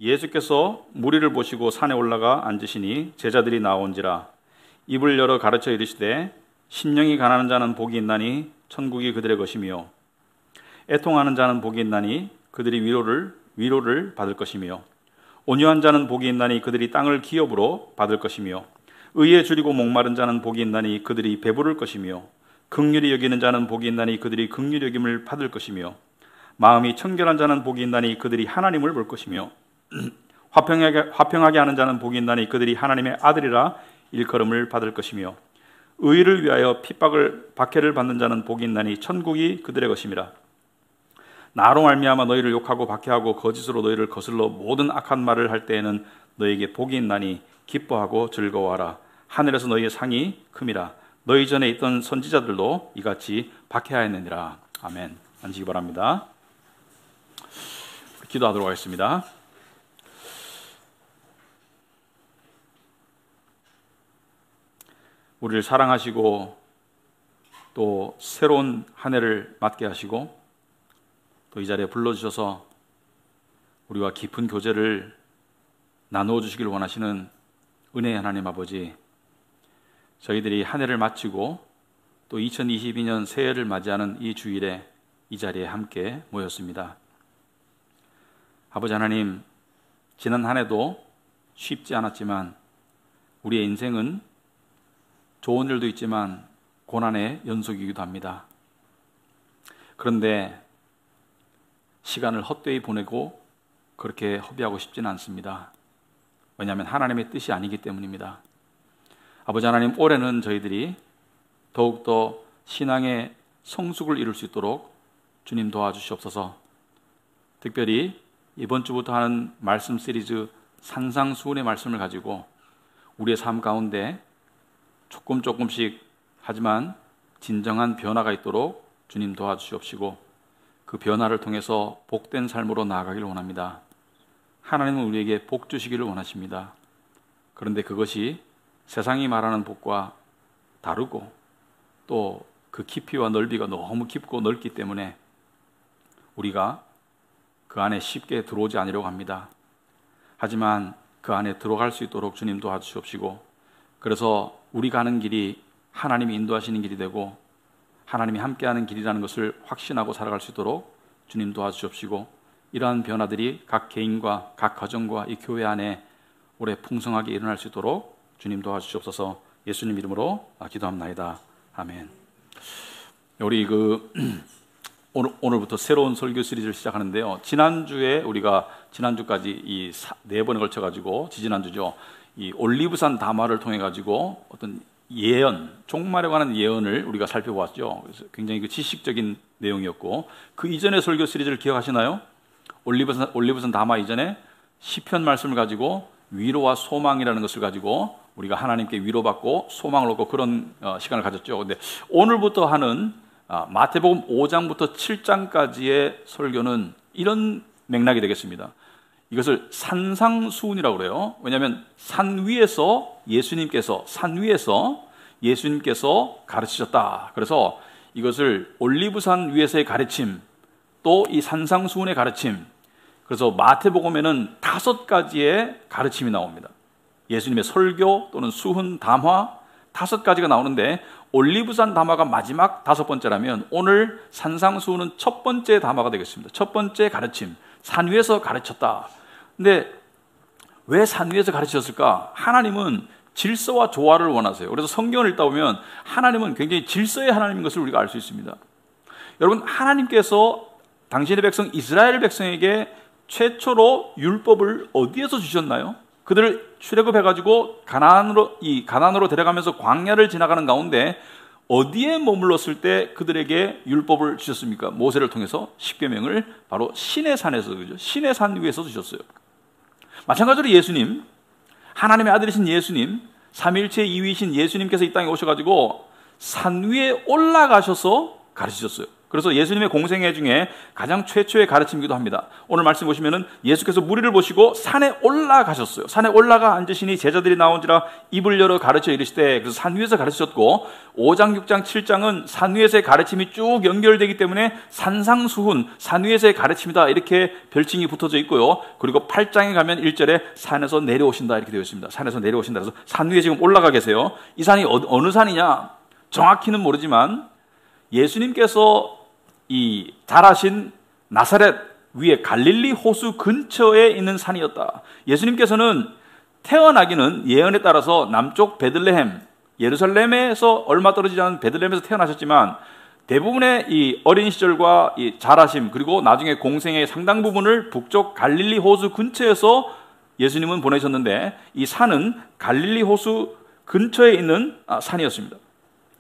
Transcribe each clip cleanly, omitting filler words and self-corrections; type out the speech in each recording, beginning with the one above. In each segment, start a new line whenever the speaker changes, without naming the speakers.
예수께서 무리를 보시고 산에 올라가 앉으시니 제자들이 나온지라 입을 열어 가르쳐 이르시되 심령이 가난한 자는 복이 있나니 천국이 그들의 것이며 애통하는 자는 복이 있나니 그들이 위로를 받을 것이며 온유한 자는 복이 있나니 그들이 땅을 기업으로 받을 것이며 의에 줄이고 목마른 자는 복이 있나니 그들이 배부를 것이며 긍휼히 여기는 자는 복이 있나니 그들이 긍휼히 여김을 받을 것이며 마음이 청결한 자는 복이 있나니 그들이 하나님을 볼 것이며 화평하게 하는 자는 복이 있나니 그들이 하나님의 아들이라 일컬음을 받을 것이며 의를 위하여 박해를 받는 자는 복이 있나니 천국이 그들의 것임이라. 나로 말미암아 너희를 욕하고 박해하고 거짓으로 너희를 거슬러 모든 악한 말을 할 때에는 너희에게 복이 있나니 기뻐하고 즐거워하라. 하늘에서 너희의 상이 큼이라. 너희 전에 있던 선지자들도 이같이 박해하였느니라. 아멘. 앉으시기 바랍니다. 기도하도록 하겠습니다. 우리를 사랑하시고 또 새로운 한 해를 맞게 하시고 또 이 자리에 불러주셔서 우리와 깊은 교제를 나누어 주시길 원하시는 은혜의 하나님 아버지, 저희들이 한 해를 마치고 또 2022년 새해를 맞이하는 이 주일에 이 자리에 함께 모였습니다. 아버지 하나님, 지난 한 해도 쉽지 않았지만 우리의 인생은 좋은 일도 있지만 고난의 연속이기도 합니다. 그런데 시간을 헛되이 보내고 그렇게 허비하고 싶지는 않습니다. 왜냐하면 하나님의 뜻이 아니기 때문입니다. 아버지 하나님, 올해는 저희들이 더욱더 신앙의 성숙을 이룰 수 있도록 주님 도와주시옵소서. 특별히 이번 주부터 하는 말씀 시리즈 산상수훈의 말씀을 가지고 우리의 삶 가운데 조금씩 하지만 진정한 변화가 있도록 주님 도와주시옵시고 그 변화를 통해서 복된 삶으로 나아가기를 원합니다. 하나님은 우리에게 복 주시기를 원하십니다. 그런데 그것이 세상이 말하는 복과 다르고 또 그 깊이와 넓이가 너무 깊고 넓기 때문에 우리가 그 안에 쉽게 들어오지 않으려고 합니다. 하지만 그 안에 들어갈 수 있도록 주님 도와주시옵시고, 그래서 우리 가는 길이 하나님이 인도하시는 길이 되고 하나님이 함께하는 길이라는 것을 확신하고 살아갈 수 있도록 주님 도와주시옵시고, 이러한 변화들이 각 개인과 각 가정과 이 교회 안에 올해 풍성하게 일어날 수 있도록 주님 도와주시옵소서. 예수님 이름으로 기도합나이다. 아멘. 우리 오늘부터 새로운 설교 시리즈를 시작하는데요. 지난주에 우리가 지난주까지 이 4번에 걸쳐 가지고 지지난주죠. 이 올리브산 담화를 통해 가지고 어떤 예언, 종말에 관한 예언을 우리가 살펴보았죠. 그래서 굉장히 지식적인 내용이었고, 그 이전의 설교 시리즈를 기억하시나요? 올리브산 담화 이전에 시편 말씀을 가지고 위로와 소망이라는 것을 가지고 우리가 하나님께 위로받고 소망을 얻고 그런 시간을 가졌죠. 근데 오늘부터 하는 마태복음 5장부터 7장까지의 설교는 이런 맥락이 되겠습니다. 이것을 산상수훈이라고 그래요. 왜냐하면 산 위에서 예수님께서 가르치셨다. 그래서 이것을 올리브산 위에서의 가르침, 또 이 산상수훈의 가르침, 그래서 마태복음에는 5가지의 가르침이 나옵니다. 예수님의 설교 또는 수훈, 담화 5가지가 나오는데 올리브산 담화가 마지막 5번째라면 오늘 산상수훈은 첫 번째 담화가 되겠습니다. 첫 번째 가르침, 산 위에서 가르쳤다. 근데 왜 산 위에서 가르치셨을까? 하나님은 질서와 조화를 원하세요. 그래서 성경을 읽다 보면 하나님은 굉장히 질서의 하나님인 것을 우리가 알 수 있습니다. 여러분, 하나님께서 당신의 백성 이스라엘 백성에게 최초로 율법을 어디에서 주셨나요? 그들을 출애굽해가지고 가나안으로 데려가면서 광야를 지나가는 가운데 어디에 머물렀을 때 그들에게 율법을 주셨습니까? 모세를 통해서 십계명을 바로 시내 산에서, 그죠? 시내 산 위에서 주셨어요. 마찬가지로 예수님, 하나님의 아들이신 예수님, 삼위일체 2위이신 예수님께서 이 땅에 오셔가지고 산 위에 올라가셔서 가르치셨어요. 그래서 예수님의 공생애 중에 가장 최초의 가르침이기도 합니다. 오늘 말씀 보시면은 예수께서 무리를 보시고 산에 올라가셨어요. 산에 올라가 앉으시니 제자들이 나온지라 입을 열어 가르쳐 이르시되, 그래서 산 위에서 가르치셨고, 5장, 6장, 7장은 산 위에서의 가르침이 쭉 연결되기 때문에 산상수훈, 산 위에서의 가르침이다 이렇게 별칭이 붙어져 있고요. 그리고 8장에 가면 1절에 산에서 내려오신다 이렇게 되어 있습니다. 산에서 내려오신다. 그래서 산 위에 지금 올라가 계세요. 이 산이 어느 산이냐 정확히는 모르지만 예수님께서 이 자라신 나사렛 위에 갈릴리 호수 근처에 있는 산이었다. 예수님께서는 태어나기는 예언에 따라서 남쪽 베들레헴, 예루살렘에서 얼마 떨어지지 않은 베들레헴에서 태어나셨지만 대부분의 이 어린 시절과 이 자라심 그리고 나중에 공생의 상당 부분을 북쪽 갈릴리 호수 근처에서 예수님은 보내셨는데, 이 산은 갈릴리 호수 근처에 있는 산이었습니다.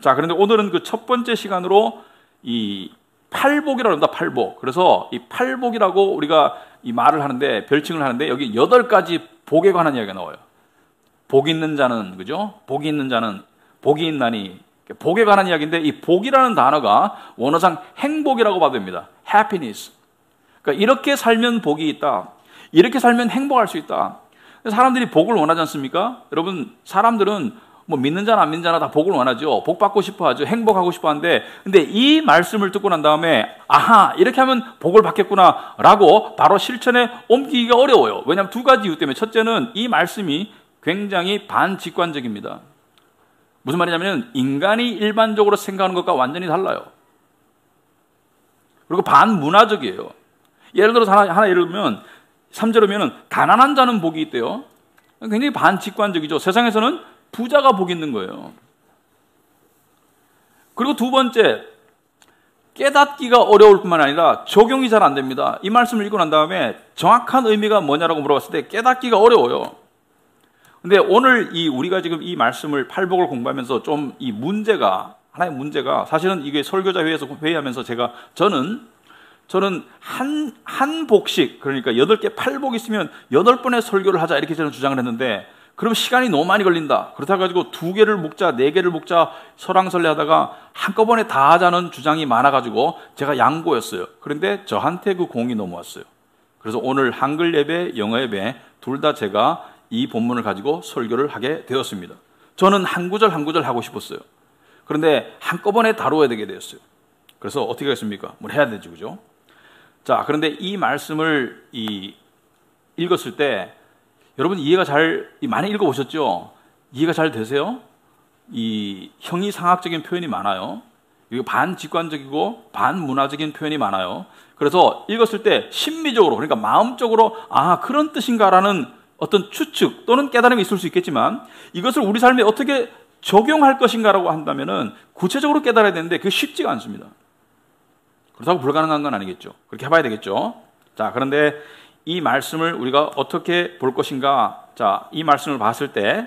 자, 그런데 오늘은 그 첫 번째 시간으로 이 팔복이라고 합니다. 팔복. 그래서 이 팔복이라고 우리가 이 말을 하는데, 별칭을 하는데, 여기 8가지 복에 관한 이야기가 나와요. 복 있는 자는, 그죠? 복이 있는 자는 복이 있나니, 복에 관한 이야기인데, 이 복이라는 단어가 원어상 행복이라고 봐도 됩니다. happiness. 그러니까 이렇게 살면 복이 있다. 이렇게 살면 행복할 수 있다. 사람들이 복을 원하지 않습니까? 여러분, 사람들은 뭐 믿는 자나 안 믿는 자나 다 복을 원하죠. 복 받고 싶어 하죠. 행복하고 싶어 하는데, 근데 이 말씀을 듣고 난 다음에 아하, 이렇게 하면 복을 받겠구나 라고 바로 실천에 옮기기가 어려워요. 왜냐하면 2가지 이유 때문에. 첫째는 이 말씀이 굉장히 반직관적입니다. 무슨 말이냐면 인간이 일반적으로 생각하는 것과 완전히 달라요. 그리고 반문화적이에요. 예를 들어서 하나 예를 들면 3절에 보면 가난한 자는 복이 있대요. 굉장히 반직관적이죠. 세상에서는 부자가 복 있는 거예요. 그리고 2번째, 깨닫기가 어려울 뿐만 아니라 적용이 잘 안 됩니다. 이 말씀을 읽고 난 다음에 정확한 의미가 뭐냐라고 물어봤을 때 깨닫기가 어려워요. 근데 오늘 우리가 지금 이 말씀을 팔복을 공부하면서 좀 이 문제가, 하나의 문제가, 사실은 이게 설교자 회의에서 회의하면서 저는 한 복씩, 그러니까 8개 팔복 있으면 8번의 설교를 하자 이렇게 저는 주장을 했는데, 그럼 시간이 너무 많이 걸린다. 그렇다 가지고 2개를 묶자, 4개를 묶자 설왕설래 하다가 한꺼번에 다 하자는 주장이 많아가지고 제가 양보했어요. 그런데 저한테 그 공이 넘어왔어요. 그래서 오늘 한글 예배, 영어 예배 둘 다 제가 이 본문을 가지고 설교를 하게 되었습니다. 저는 한 구절 한 구절 하고 싶었어요. 그런데 한꺼번에 다루어야 되게 되었어요. 그래서 어떻게 하겠습니까? 뭘 해야 되죠, 그죠? 자, 그런데 이 말씀을 읽었을 때 여러분 이해가 많이 읽어보셨죠? 이해가 잘 되세요? 이 형이상학적인 표현이 많아요. 이게 반직관적이고 반문화적인 표현이 많아요. 그래서 읽었을 때 심미적으로, 그러니까 마음적으로 그런 뜻인가라는 어떤 추측 또는 깨달음이 있을 수 있겠지만, 이것을 우리 삶에 어떻게 적용할 것인가라고 한다면은 구체적으로 깨달아야 되는데 그게 쉽지가 않습니다. 그렇다고 불가능한 건 아니겠죠. 그렇게 해봐야 되겠죠. 자, 그런데 이 말씀을 우리가 어떻게 볼 것인가? 자, 이 말씀을 봤을 때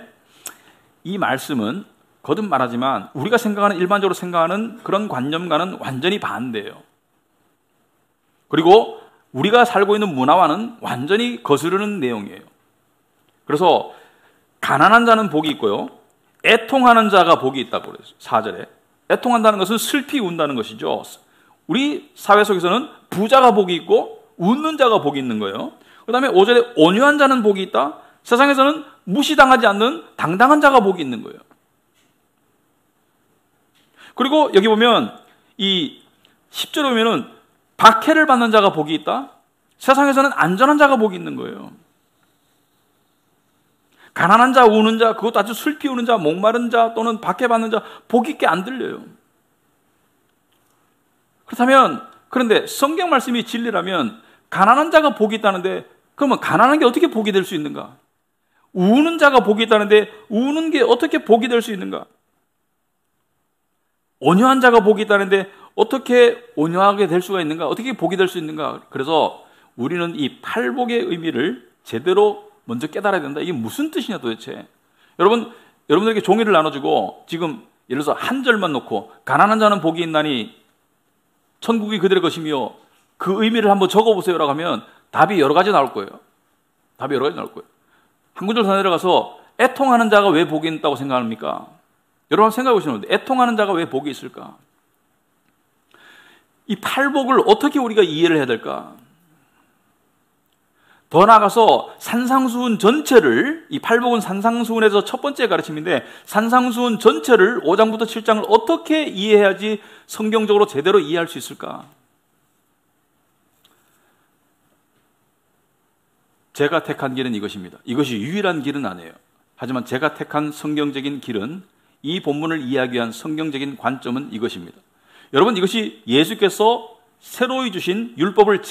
이 말씀은 거듭 말하지만 우리가 일반적으로 생각하는 그런 관념과는 완전히 반대예요. 그리고 우리가 살고 있는 문화와는 완전히 거스르는 내용이에요. 그래서 가난한 자는 복이 있고요, 애통하는 자가 복이 있다고 그래요. 4절에 애통한다는 것은 슬피 운다는 것이죠. 우리 사회 속에서는 부자가 복이 있고 웃는 자가 복이 있는 거예요. 그 다음에 5절에 온유한 자는 복이 있다. 세상에서는 무시당하지 않는 당당한 자가 복이 있는 거예요. 그리고 여기 보면 이 10절에 보면은 박해를 받는 자가 복이 있다. 세상에서는 안전한 자가 복이 있는 거예요. 가난한 자, 우는 자, 그것도 아주 슬피 우는 자, 목마른 자 또는 박해받는 자, 복 있게 안 들려요. 그렇다면, 그런데 성경 말씀이 진리라면 가난한 자가 복이 있다는데, 그러면 가난한 게 어떻게 복이 될 수 있는가? 우는 자가 복이 있다는데 우는 게 어떻게 복이 될 수 있는가? 온유한 자가 복이 있다는데 어떻게 온유하게 될 수가 있는가? 어떻게 복이 될 수 있는가? 그래서 우리는 이 팔복의 의미를 제대로 먼저 깨달아야 된다. 이게 무슨 뜻이냐 도대체. 여러분들에게 종이를 나눠주고 지금 예를 들어서 한 절만 놓고 가난한 자는 복이 있나니 천국이 그들의 것이며 그 의미를 한번 적어보세요라고 하면 답이 여러 가지 나올 거예요. 답이 여러 가지 나올 거예요. 한 구절 더 내려가서 애통하는 자가 왜 복이 있다고 생각합니까? 여러분 생각해 보시면 애통하는 자가 왜 복이 있을까? 이 팔복을 어떻게 우리가 이해를 해야 될까? 더 나아가서 산상수훈 전체를, 이 팔복은 산상수훈에서 첫 번째 가르침인데 산상수훈 전체를 5장부터 7장을 어떻게 이해해야지 성경적으로 제대로 이해할 수 있을까? 제가 택한 길은 이것입니다. 이것이 유일한 길은 아니에요. 하지만 제가 택한 성경적인 길은, 이 본문을 이해하기 위한 성경적인 관점은 이것입니다. 여러분, 이것이 예수께서 새로이 주신 율법을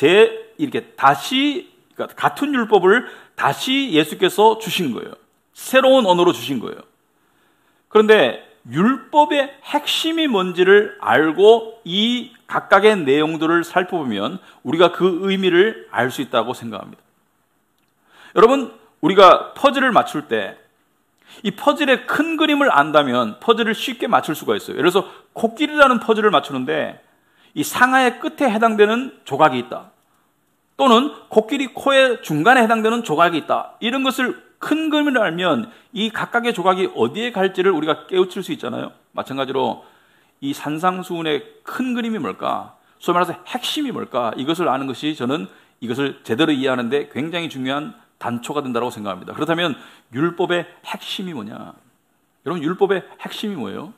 이렇게 다시, 그러니까 같은 율법을 다시 예수께서 주신 거예요. 새로운 언어로 주신 거예요. 그런데 율법의 핵심이 뭔지를 알고 이 각각의 내용들을 살펴보면 우리가 그 의미를 알 수 있다고 생각합니다. 여러분, 우리가 퍼즐을 맞출 때 이 퍼즐의 큰 그림을 안다면 퍼즐을 쉽게 맞출 수가 있어요. 예를 들어서 코끼리라는 퍼즐을 맞추는데 이 상하의 끝에 해당되는 조각이 있다, 또는 코끼리 코의 중간에 해당되는 조각이 있다, 이런 것을 큰 그림을 알면 이 각각의 조각이 어디에 갈지를 우리가 깨우칠 수 있잖아요. 마찬가지로 이 산상수훈의 큰 그림이 뭘까, 소위 말해서 핵심이 뭘까, 이것을 아는 것이 저는 이것을 제대로 이해하는데 굉장히 중요한 단초가 된다고 생각합니다. 그렇다면 율법의 핵심이 뭐냐? 여러분, 율법의 핵심이 뭐예요?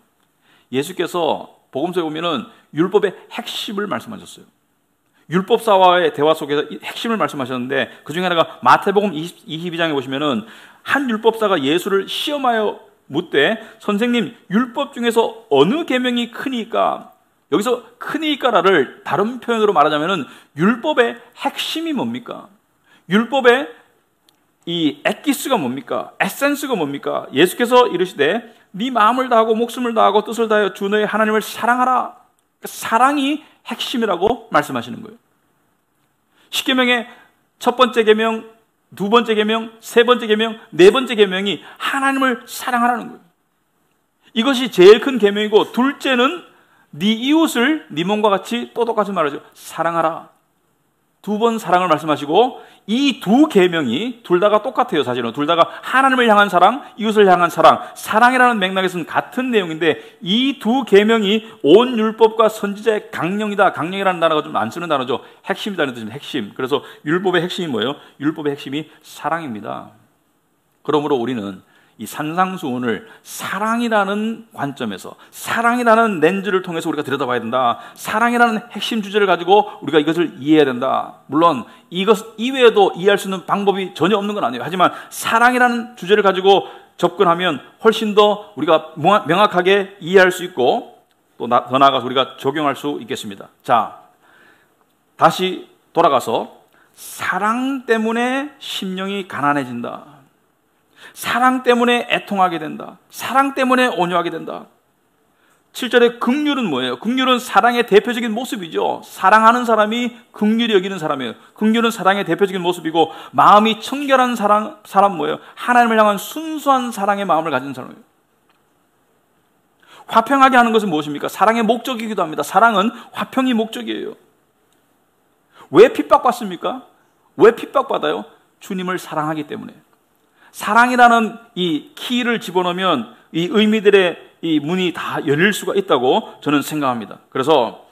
예수께서 복음서에 보면은 율법의 핵심을 말씀하셨어요. 율법사와의 대화 속에서 핵심을 말씀하셨는데 그 중에 하나가 마태복음 22장에 보시면은 한 율법사가 예수를 시험하여 묻되, 선생님, 율법 중에서 어느 계명이 크니까? 여기서 크니까라를 다른 표현으로 말하자면은 율법의 핵심이 뭡니까? 율법의 이 엑기스가 뭡니까? 에센스가 뭡니까? 예수께서 이르시되 네 마음을 다하고 목숨을 다하고 뜻을 다하여 주 너의 하나님을 사랑하라. 사랑이 핵심이라고 말씀하시는 거예요. 십계명의 첫 번째 계명, 두 번째 계명, 세 번째 계명, 네 번째 계명이 하나님을 사랑하라는 거예요. 이것이 제일 큰 계명이고, 둘째는 네 이웃을 네 몸과 같이 또 똑같이 말하죠. 사랑하라. 두 번 사랑을 말씀하시고, 이 두 계명이 둘 다가 똑같아요. 사실은 둘 다가 하나님을 향한 사랑, 이웃을 향한 사랑, 사랑이라는 맥락에서는 같은 내용인데 이 두 계명이 온 율법과 선지자의 강령이다. 강령이라는 단어가 좀 안 쓰는 단어죠. 핵심이라는 뜻입니다. 핵심. 그래서 율법의 핵심이 뭐예요? 율법의 핵심이 사랑입니다. 그러므로 우리는 이 산상수훈을 사랑이라는 관점에서, 사랑이라는 렌즈를 통해서 우리가 들여다봐야 된다. 사랑이라는 핵심 주제를 가지고 우리가 이것을 이해해야 된다. 물론 이것 이외에도 이해할 수 있는 방법이 전혀 없는 건 아니에요. 하지만 사랑이라는 주제를 가지고 접근하면 훨씬 더 우리가 명확하게 이해할 수 있고, 또 더 나아가서 우리가 적용할 수 있겠습니다. 자, 다시 돌아가서 사랑 때문에 심령이 가난해진다. 사랑 때문에 애통하게 된다. 사랑 때문에 온유하게 된다. 7절에 긍휼은 뭐예요? 긍휼은 사랑의 대표적인 모습이죠. 사랑하는 사람이 긍휼히 여기는 사람이에요. 긍휼은 사랑의 대표적인 모습이고, 마음이 청결한 사람 뭐예요? 하나님을 향한 순수한 사랑의 마음을 가진 사람이에요. 화평하게 하는 것은 무엇입니까? 사랑의 목적이기도 합니다. 사랑은 화평이 목적이에요. 왜 핍박받습니까? 왜 핍박받아요? 주님을 사랑하기 때문에. 사랑이라는 이 키를 집어넣으면 이 의미들의 이 문이 다 열릴 수가 있다고 저는 생각합니다. 그래서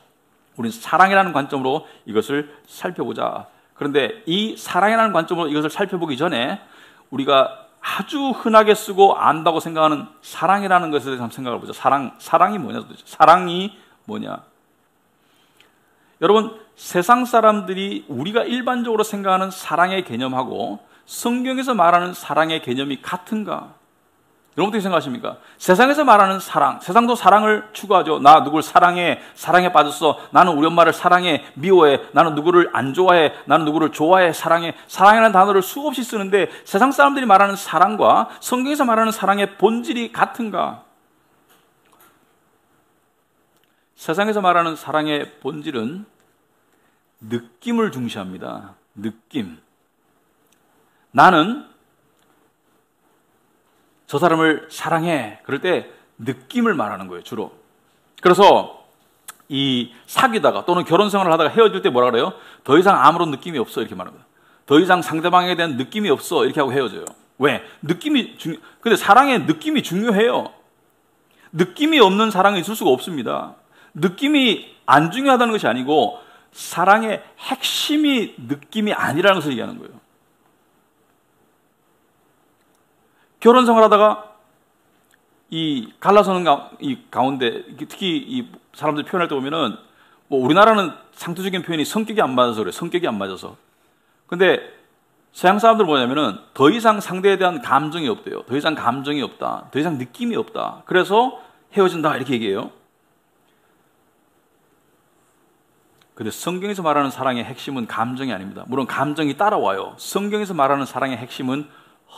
우리는 사랑이라는 관점으로 이것을 살펴보자. 그런데 이 사랑이라는 관점으로 이것을 살펴보기 전에 우리가 아주 흔하게 쓰고 안다고 생각하는 사랑이라는 것에 대해서 한번 생각을 보자. 사랑이 뭐냐 도대체. 사랑이 뭐냐. 여러분, 세상 사람들이 우리가 일반적으로 생각하는 사랑의 개념하고 성경에서 말하는 사랑의 개념이 같은가? 여러분 어떻게 생각하십니까? 세상에서 말하는 사랑, 세상도 사랑을 추구하죠. 나 누굴 사랑해, 사랑에 빠졌어. 나는 우리 엄마를 사랑해, 미워해. 나는 누구를 안 좋아해, 나는 누구를 좋아해, 사랑해. 사랑이라는 단어를 수없이 쓰는데 세상 사람들이 말하는 사랑과 성경에서 말하는 사랑의 본질이 같은가? 세상에서 말하는 사랑의 본질은 느낌을 중시합니다. 느낌. 나는 저 사람을 사랑해. 그럴 때 느낌을 말하는 거예요, 주로. 그래서 이 사귀다가 또는 결혼 생활을 하다가 헤어질 때 뭐라 그래요? 더 이상 아무런 느낌이 없어. 이렇게 말합니다. 더 이상 상대방에 대한 느낌이 없어. 이렇게 하고 헤어져요. 왜? 근데 사랑에 느낌이 중요해요. 느낌이 없는 사랑은 있을 수가 없습니다. 느낌이 안 중요하다는 것이 아니고 사랑의 핵심이 느낌이 아니라는 것을 얘기하는 거예요. 결혼 생활하다가 이 갈라서는 이 가운데 특히 이 사람들 표현할 때 보면은 뭐 우리나라는 상투적인 표현이 성격이 안 맞아서 그래요. 성격이 안 맞아서. 근데 서양 사람들 뭐냐면은 더 이상 상대에 대한 감정이 없대요. 더 이상 감정이 없다. 더 이상 느낌이 없다. 그래서 헤어진다 이렇게 얘기해요. 근데 성경에서 말하는 사랑의 핵심은 감정이 아닙니다. 물론 감정이 따라와요. 성경에서 말하는 사랑의 핵심은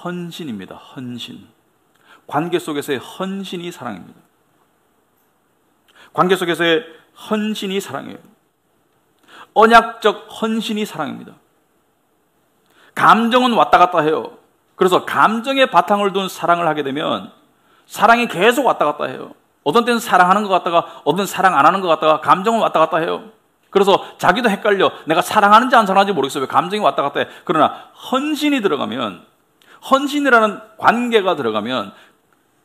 헌신입니다. 헌신. 관계 속에서의 헌신이 사랑입니다. 관계 속에서의 헌신이 사랑이에요. 언약적 헌신이 사랑입니다. 감정은 왔다 갔다 해요. 그래서 감정에 바탕을 둔 사랑을 하게 되면 사랑이 계속 왔다 갔다 해요. 어떤 때는 사랑하는 것 같다가 어떤 때는 사랑 안 하는 것 같다가 감정은 왔다 갔다 해요. 그래서 자기도 헷갈려. 내가 사랑하는지 안 사랑하는지 모르겠어요. 왜 감정이 왔다 갔다 해. 그러나 헌신이 들어가면, 헌신이라는 관계가 들어가면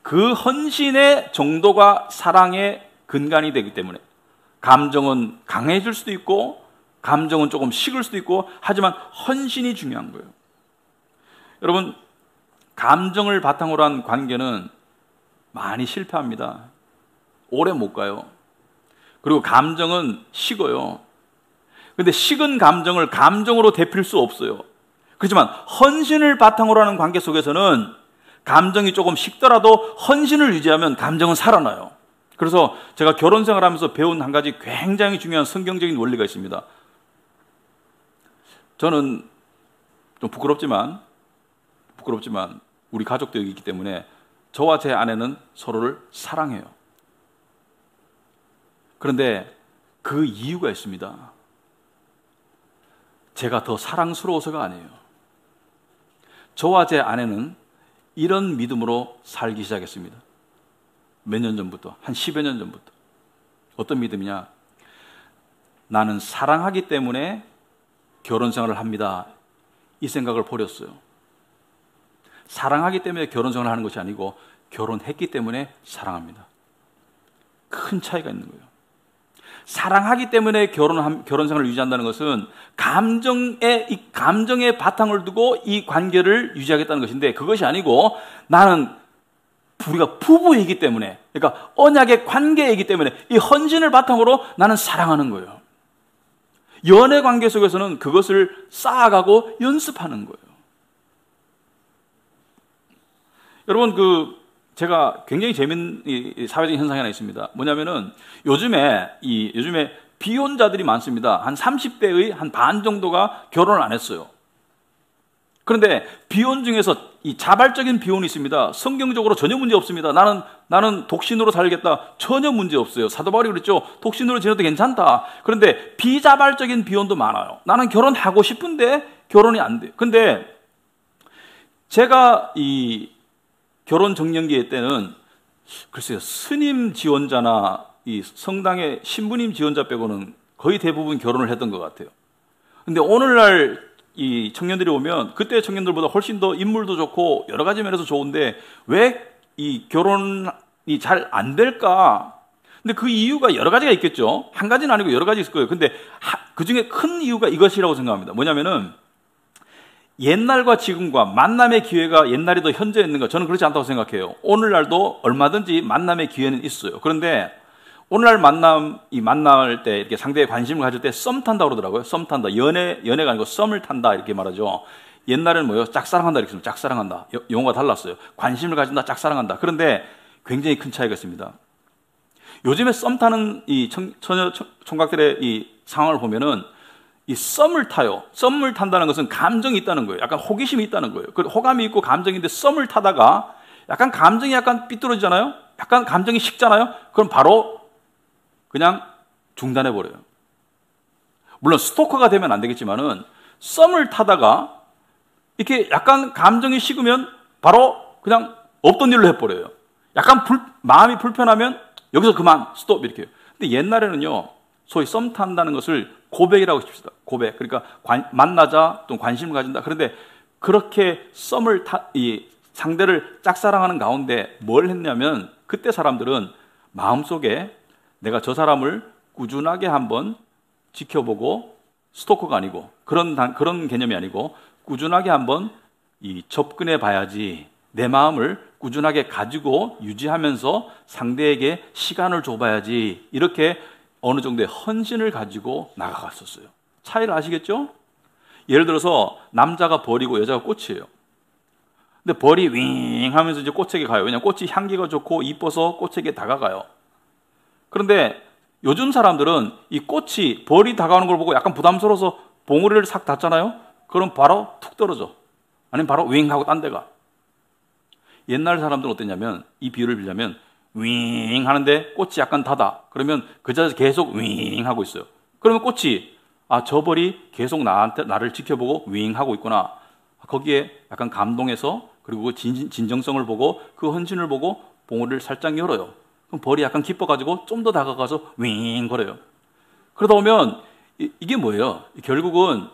그 헌신의 정도가 사랑의 근간이 되기 때문에 감정은 강해질 수도 있고 감정은 조금 식을 수도 있고 하지만 헌신이 중요한 거예요. 여러분, 감정을 바탕으로 한 관계는 많이 실패합니다. 오래 못 가요. 그리고 감정은 식어요. 근데 식은 감정을 감정으로 데필 수 없어요. 그렇지만 헌신을 바탕으로 하는 관계 속에서는 감정이 조금 식더라도 헌신을 유지하면 감정은 살아나요. 그래서 제가 결혼 생활하면서 배운 한 가지 굉장히 중요한 성경적인 원리가 있습니다. 저는 좀 부끄럽지만 우리 가족도 여기 있기 때문에 저와 제 아내는 서로를 사랑해요. 그런데 그 이유가 있습니다. 제가 더 사랑스러워서가 아니에요. 저와 제 아내는 이런 믿음으로 살기 시작했습니다. 몇 년 전부터, 한 10여 년 전부터. 어떤 믿음이냐? 나는 사랑하기 때문에 결혼 생활을 합니다. 이 생각을 버렸어요. 사랑하기 때문에 결혼 생활을 하는 것이 아니고 결혼했기 때문에 사랑합니다. 큰 차이가 있는 거예요. 사랑하기 때문에 결혼 생활을 유지한다는 것은 감정의 바탕을 두고 이 관계를 유지하겠다는 것인데 그것이 아니고 나는 우리가 부부이기 때문에 그러니까 언약의 관계이기 때문에 이 헌신을 바탕으로 나는 사랑하는 거예요. 연애 관계 속에서는 그것을 쌓아가고 연습하는 거예요. 여러분 제가 굉장히 재밌는 사회적인 현상이 하나 있습니다. 뭐냐면은 요즘에 비혼자들이 많습니다. 한 30대의 한 반 정도가 결혼을 안 했어요. 그런데 비혼 중에서 이 자발적인 비혼이 있습니다. 성경적으로 전혀 문제 없습니다. 나는 독신으로 살겠다. 전혀 문제 없어요. 사도 바울이 그랬죠. 독신으로 지내도 괜찮다. 그런데 비자발적인 비혼도 많아요. 나는 결혼하고 싶은데 결혼이 안 돼요. 근데 제가 이 결혼 정년기 때는 글쎄요, 스님 지원자나 이 성당의 신부님 지원자 빼고는 거의 대부분 결혼을 했던 것 같아요. 근데 오늘날 이 청년들이 오면 그때 청년들보다 훨씬 더 인물도 좋고 여러 가지 면에서 좋은데 왜 이 결혼이 잘 안 될까? 근데 그 이유가 여러 가지가 있겠죠. 한 가지는 아니고 여러 가지 있을 거예요. 근데 그 중에 큰 이유가 이것이라고 생각합니다. 뭐냐면은 옛날과 지금과 만남의 기회가 옛날이 더 현재 있는가? 저는 그렇지 않다고 생각해요. 오늘날도 얼마든지 만남의 기회는 있어요. 그런데 오늘날 만날 때 이렇게 상대의 관심을 가질 때 썸 탄다고 그러더라고요. 썸 탄다. 연애가 아니고 썸을 탄다 이렇게 말하죠. 옛날에는 뭐예요? 짝사랑한다 이렇게 했습니다. 짝사랑한다. 용어가 달랐어요. 관심을 가진다, 짝사랑한다. 그런데 굉장히 큰 차이가 있습니다. 요즘에 썸 타는 이 처녀 총각들의 이 상황을 보면은 이 썸을 타요. 썸을 탄다는 것은 감정이 있다는 거예요. 약간 호기심이 있다는 거예요. 그 호감이 있고 감정인데 썸을 타다가 약간 감정이 약간 삐뚤어지잖아요. 약간 감정이 식잖아요. 그럼 바로 그냥 중단해 버려요. 물론 스토커가 되면 안 되겠지만은 썸을 타다가 이렇게 약간 감정이 식으면 바로 그냥 없던 일로 해버려요. 약간 마음이 불편하면 여기서 그만 스톱 이렇게 해요. 근데 옛날에는요, 소위 썸 탄다는 것을 고백이라고 칩시다. 고백. 그러니까 만나자 또 관심을 가진다. 그런데 그렇게 이 상대를 짝사랑하는 가운데 뭘 했냐면 그때 사람들은 마음속에 내가 저 사람을 꾸준하게 한번 지켜보고, 스토커가 아니고 그런 개념이 아니고 꾸준하게 한번 접근해 봐야지, 내 마음을 꾸준하게 가지고 유지하면서 상대에게 시간을 줘봐야지, 이렇게 어느 정도의 헌신을 가지고 나가갔었어요. 차이를 아시겠죠? 예를 들어서 남자가 벌이고 여자가 꽃이에요. 근데 벌이 윙 하면서 이제 꽃에게 가요. 왜냐하면 꽃이 향기가 좋고 이뻐서 꽃에게 다가가요. 그런데 요즘 사람들은 이 꽃이, 벌이 다가오는 걸 보고 약간 부담스러워서 봉우리를 싹 닫잖아요. 그럼 바로 툭 떨어져. 아니면 바로 윙 하고 딴 데가. 옛날 사람들은 어땠냐면, 이 비유를 빌자면 윙 하는데 꽃이 약간 닫아. 그러면 그 자리에서 계속 윙 하고 있어요. 그러면 꽃이, 저 벌이 계속 나를 지켜보고 윙 하고 있구나. 거기에 약간 감동해서, 그리고 그 진정성을 보고 그 헌신을 보고 봉우리를 살짝 열어요. 그럼 벌이 약간 기뻐가지고 좀 더 다가가서 윙 거려요. 그러다 보면 이게 뭐예요? 결국은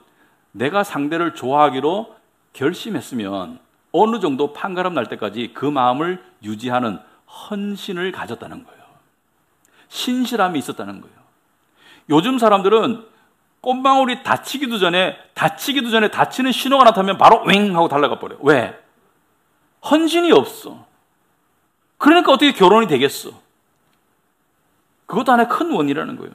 내가 상대를 좋아하기로 결심했으면 어느 정도 판가름 날 때까지 그 마음을 유지하는 헌신을 가졌다는 거예요. 신실함이 있었다는 거예요. 요즘 사람들은 꽃망울이 다치기도 전에 다치는 신호가 나타나면 바로 윙 하고 달려가 버려요. 왜? 헌신이 없어. 그러니까 어떻게 결혼이 되겠어? 그것도 하나의 큰 원인이라는 거예요.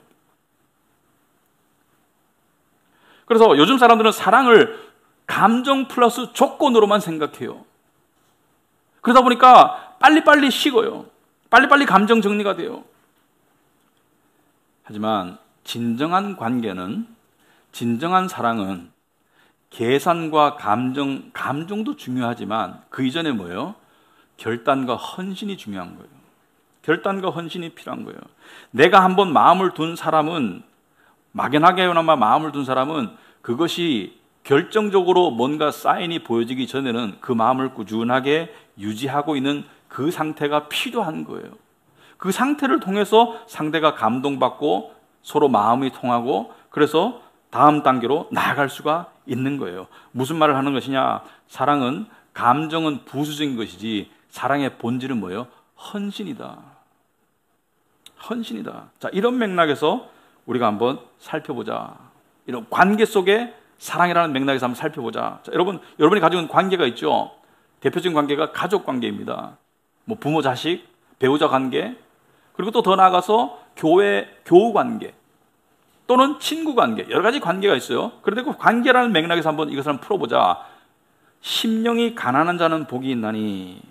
그래서 요즘 사람들은 사랑을 감정 플러스 조건으로만 생각해요. 그러다 보니까 빨리빨리 식어요. 빨리빨리 감정 정리가 돼요. 하지만 진정한 관계는, 진정한 사랑은 계산과 감정도 중요하지만 그 이전에 뭐예요? 결단과 헌신이 중요한 거예요. 결단과 헌신이 필요한 거예요. 내가 한번 마음을 둔 사람은, 막연하게나마 마음을 둔 사람은 그것이 결정적으로 뭔가 사인이 보여지기 전에는 그 마음을 꾸준하게 유지하고 있는 그 상태가 필요한 거예요. 그 상태를 통해서 상대가 감동받고 서로 마음이 통하고, 그래서 다음 단계로 나아갈 수가 있는 거예요. 무슨 말을 하는 것이냐? 사랑은, 감정은 부수적인 것이지 사랑의 본질은 뭐예요? 헌신이다. 헌신이다. 자, 이런 맥락에서 우리가 한번 살펴보자. 이런 관계 속에 사랑이라는 맥락에서 한번 살펴보자. 자, 여러분이 가지고 있는 관계가 있죠. 대표적인 관계가 가족 관계입니다. 뭐 부모, 자식, 배우자 관계, 그리고 또 더 나아가서 교우 관계, 또는 친구 관계, 여러 가지 관계가 있어요. 그런데 그 관계라는 맥락에서 한번 이것을 한번 풀어보자. 심령이 가난한 자는 복이 있나니.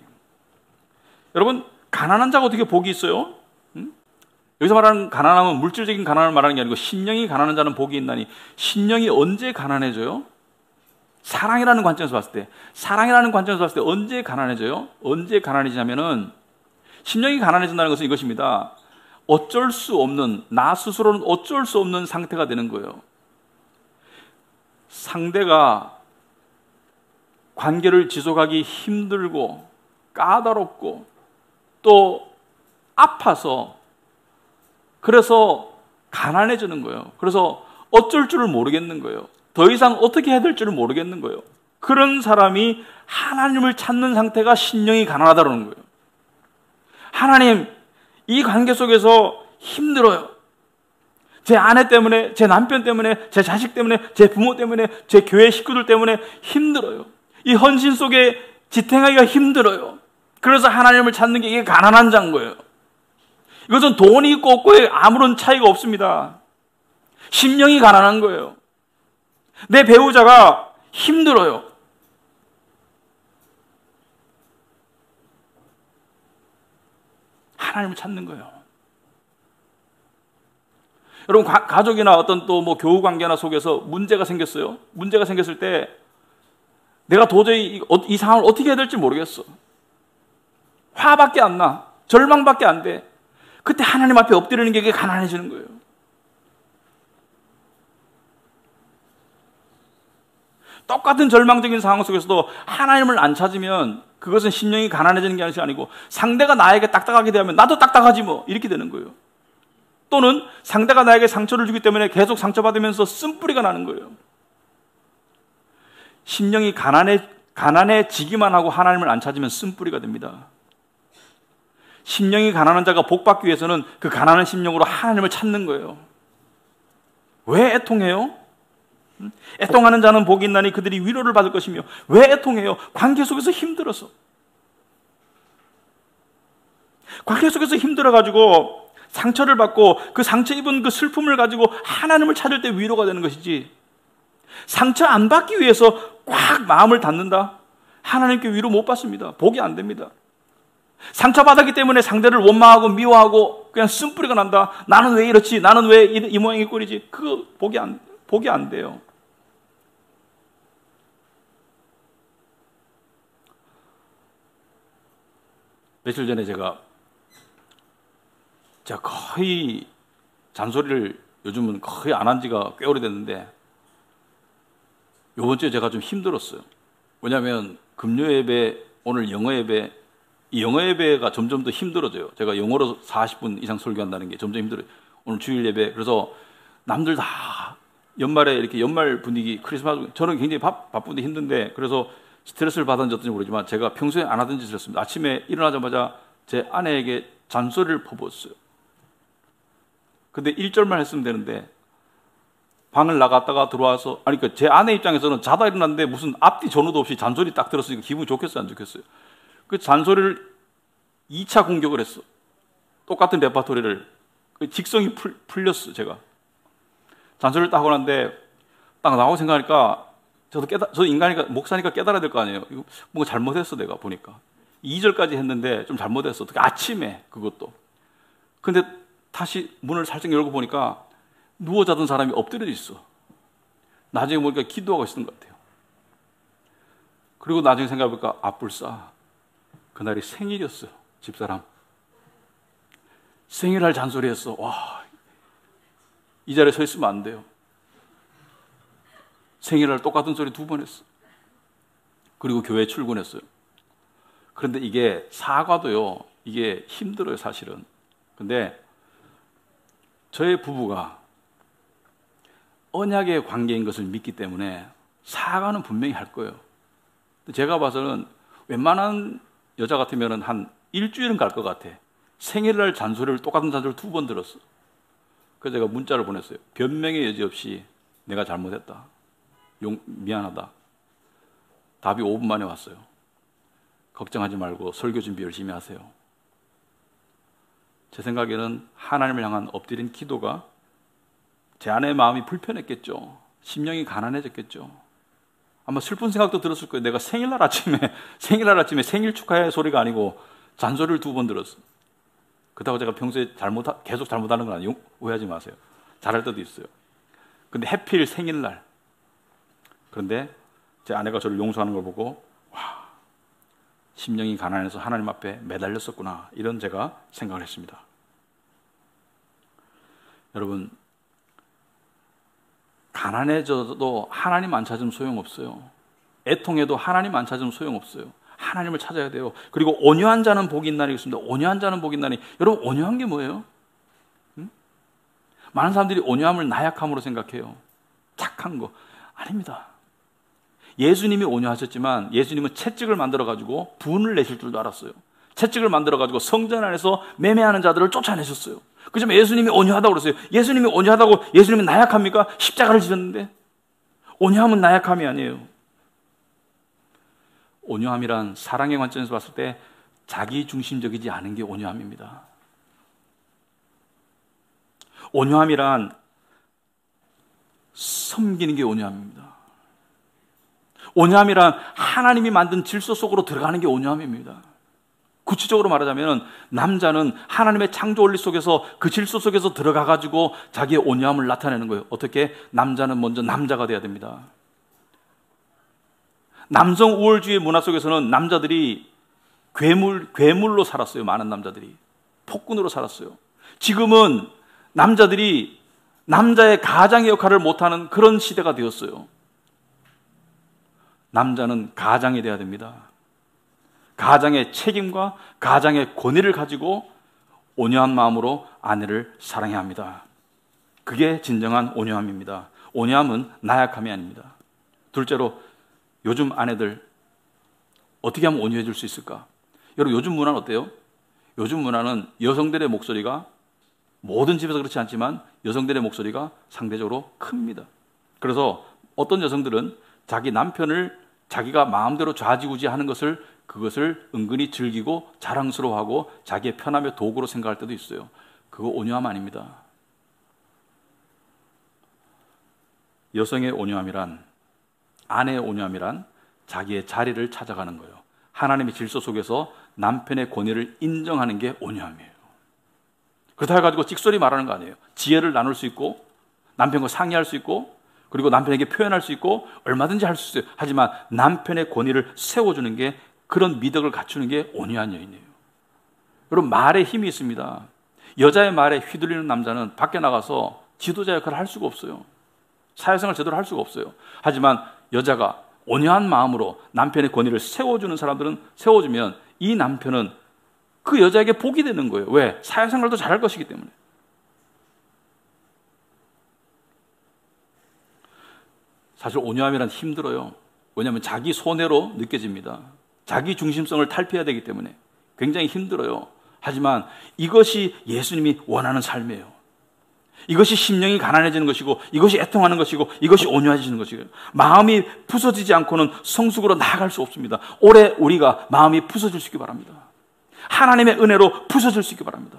여러분, 가난한 자가 어떻게 복이 있어요? 여기서 말하는 가난함은 물질적인 가난을 말하는 게 아니고 심령이 가난한 자는 복이 있나니. 심령이 언제 가난해져요? 사랑이라는 관점에서 봤을 때 언제 가난해져요? 언제 가난해지냐면은, 심령이 가난해진다는 것은 이것입니다. 어쩔 수 없는, 나 스스로는 어쩔 수 없는 상태가 되는 거예요. 상대가 관계를 지속하기 힘들고 까다롭고 또 아파서, 그래서 가난해지는 거예요. 그래서 어쩔 줄을 모르겠는 거예요. 더 이상 어떻게 해야 될 줄을 모르겠는 거예요. 그런 사람이 하나님을 찾는 상태가 심령이 가난하다는 거예요. 하나님, 이 관계 속에서 힘들어요. 제 아내 때문에, 제 남편 때문에, 제 자식 때문에, 제 부모 때문에, 제 교회 식구들 때문에 힘들어요. 이 헌신 속에 지탱하기가 힘들어요. 그래서 하나님을 찾는 게 이게 가난한 자인 거예요. 이것은 돈이 있고 없고에 아무런 차이가 없습니다. 심령이 가난한 거예요. 내 배우자가 힘들어요. 하나님을 찾는 거예요. 여러분, 가족이나 어떤 또 뭐 교우 관계나 속에서 문제가 생겼어요. 문제가 생겼을 때 내가 도저히 이 상황을 어떻게 해야 될지 모르겠어. 화밖에 안 나. 절망밖에 안 돼. 그때 하나님 앞에 엎드리는 게 가난해지는 거예요. 똑같은 절망적인 상황 속에서도 하나님을 안 찾으면 그것은 심령이 가난해지는 게 아니고 상대가 나에게 딱딱하게 되면 나도 딱딱하지 뭐, 이렇게 되는 거예요. 또는 상대가 나에게 상처를 주기 때문에 계속 상처받으면서 쓴뿌리가 나는 거예요. 심령이 가난해지기만 하고 하나님을 안 찾으면 쓴뿌리가 됩니다. 심령이 가난한 자가 복받기 위해서는 그 가난한 심령으로 하나님을 찾는 거예요. 왜 애통해요? 애통하는 자는 복이 있나니 그들이 위로를 받을 것이며. 왜 애통해요? 관계 속에서 힘들어서. 관계 속에서 힘들어가지고 상처를 받고 그 상처 입은 그 슬픔을 가지고 하나님을 찾을 때 위로가 되는 것이지, 상처 안 받기 위해서 꽉 마음을 닫는다? 하나님께 위로 못 받습니다. 복이 안 됩니다. 상처받았기 때문에 상대를 원망하고 미워하고 그냥 쓴뿌리가 난다. 나는 왜 이렇지? 나는 왜 이 모양이 꼴이지? 그거 복이 안 돼요. 며칠 전에 제가 거의 잔소리를 요즘은 거의 안 한 지가 꽤 오래됐는데, 요번 주에 제가 좀 힘들었어요. 왜냐하면 금요 예배, 오늘 영어 예배, 이 영어 예배가 점점 더 힘들어져요. 제가 영어로 40분 이상 설교한다는 게 점점 힘들어요. 오늘 주일 예배, 그래서 남들 다 연말에 이렇게 연말 분위기, 크리스마스, 저는 굉장히 바쁜데 힘든데, 그래서 스트레스를 받았는지 어떤지 모르지만 제가 평소에 안 하던 짓을 했습니다. 아침에 일어나자마자 제 아내에게 잔소리를 퍼부었어요. 근데 1절만 했으면 되는데 방을 나갔다가 들어와서, 그러니까 제 아내 입장에서는 자다 일어났는데 무슨 앞뒤 전후도 없이 잔소리 딱 들었으니까 기분이 좋겠어요, 안 좋겠어요? 그 잔소리를 2차 공격을 했어. 똑같은 레파토리를. 그 직성이 풀렸어, 제가. 잔소리를 딱 하고 났는데 딱 나오고 생각하니까 저도 인간이니까, 목사니까 깨달아야 될 거 아니에요. 이거 뭔가 잘못했어, 내가 보니까. 2절까지 했는데 좀 잘못했어. 어떻게 아침에 그것도. 근데 다시 문을 살짝 열고 보니까 누워 자던 사람이 엎드려져 있어. 나중에 보니까 기도하고 있었던 것 같아요. 그리고 나중에 생각해보니까 아뿔싸, 그날이 생일이었어요. 집사람 생일날 잔소리했어. 와, 이 자리에 서 있으면 안 돼요. 생일날 똑같은 소리 2번 했어. 그리고 교회에 출근했어요. 그런데 이게 사과도요, 이게 힘들어요, 사실은. 근데 저의 부부가 언약의 관계인 것을 믿기 때문에 사과는 분명히 할 거예요. 제가 봐서는 웬만한 여자 같으면 한 일주일은 갈 것 같아. 생일날 잔소리를, 똑같은 잔소리를 2번 들었어. 그래서 제가 문자를 보냈어요. 변명의 여지 없이 내가 잘못했다. 미안하다. 답이 5분 만에 왔어요. 걱정하지 말고 설교 준비 열심히 하세요. 제 생각에는 하나님을 향한 엎드린 기도가 제 아내의 마음이 불편했겠죠. 심령이 가난해졌겠죠. 아마 슬픈 생각도 들었을 거예요. 내가 생일날 아침에 생일 축하해 소리가 아니고 잔소리를 2번 들었어. 그렇다고 제가 평소에 계속 잘못하는 건 아니에요. 오해하지 마세요. 잘할 때도 있어요. 근데 해필 생일날. 그런데 제 아내가 저를 용서하는 걸 보고, 와, 심령이 가난해서 하나님 앞에 매달렸었구나, 이런 제가 생각을 했습니다. 여러분, 가난해져도 하나님 안 찾으면 소용없어요. 애통해도 하나님 안 찾으면 소용없어요. 하나님을 찾아야 돼요. 그리고 온유한 자는 복이 있나니 있습니다. 온유한 자는 복이 있나니. 여러분, 온유한 게 뭐예요? 많은 사람들이 온유함을 나약함으로 생각해요. 착한 거. 아닙니다. 예수님이 온유하셨지만 예수님은 채찍을 만들어가지고 분을 내실 줄도 알았어요. 채찍을 만들어가지고 성전 안에서 매매하는 자들을 쫓아내셨어요. 그렇지만 예수님이 온유하다고 그랬어요. 예수님이 온유하다고 예수님이 나약합니까? 십자가를 지셨는데. 온유함은 나약함이 아니에요. 온유함이란 사랑의 관점에서 봤을 때 자기 중심적이지 않은 게 온유함입니다. 온유함이란 섬기는 게 온유함입니다. 온유함이란 하나님이 만든 질서 속으로 들어가는 게 온유함입니다. 구체적으로 말하자면 남자는 하나님의 창조 원리 속에서 그 질서 속에서 들어가가지고 자기의 온유함을 나타내는 거예요. 어떻게? 남자는 먼저 남자가 돼야 됩니다. 남성 우월주의 문화 속에서는 남자들이 괴물로 살았어요. 많은 남자들이 폭군으로 살았어요. 지금은 남자들이 남자의 가장의 역할을 못하는 그런 시대가 되었어요. 남자는 가장이 돼야 됩니다. 가장의 책임과 가장의 권위를 가지고 온유한 마음으로 아내를 사랑해야 합니다. 그게 진정한 온유함입니다. 온유함은 나약함이 아닙니다. 둘째로, 요즘 아내들 어떻게 하면 온유해질 수 있을까? 여러분, 요즘 문화는 어때요? 요즘 문화는 여성들의 목소리가 모든 집에서 그렇지 않지만 여성들의 목소리가 상대적으로 큽니다. 그래서 어떤 여성들은 자기 남편을 자기가 마음대로 좌지우지하는 그것을 은근히 즐기고 자랑스러워하고 자기의 편함의 도구로 생각할 때도 있어요. 그거 온유함 아닙니다. 여성의 온유함이란, 아내의 온유함이란 자기의 자리를 찾아가는 거예요. 하나님의 질서 속에서 남편의 권위를 인정하는 게 온유함이에요. 그렇다 해가지고 찍소리 말하는 거 아니에요. 지혜를 나눌 수 있고 남편과 상의할 수 있고 그리고 남편에게 표현할 수 있고 얼마든지 할 수 있어요. 하지만 남편의 권위를 세워주는 게, 그런 미덕을 갖추는 게 온유한 여인이에요. 여러분, 말에 힘이 있습니다. 여자의 말에 휘둘리는 남자는 밖에 나가서 지도자 역할을 할 수가 없어요. 사회생활 제대로 할 수가 없어요. 하지만 여자가 온유한 마음으로 남편의 권위를 세워주는 사람들은, 세워주면 이 남편은 그 여자에게 복이 되는 거예요. 왜? 사회생활도 잘할 것이기 때문에. 사실 온유함이란 힘들어요. 왜냐하면 자기 손해로 느껴집니다. 자기 중심성을 탈피해야 되기 때문에 굉장히 힘들어요. 하지만 이것이 예수님이 원하는 삶이에요. 이것이 심령이 가난해지는 것이고, 이것이 애통하는 것이고, 이것이 온유해지는 것이고요. 마음이 부서지지 않고는 성숙으로 나아갈 수 없습니다. 올해 우리가 마음이 부서질 수 있기 바랍니다. 하나님의 은혜로 부서질 수 있기 바랍니다.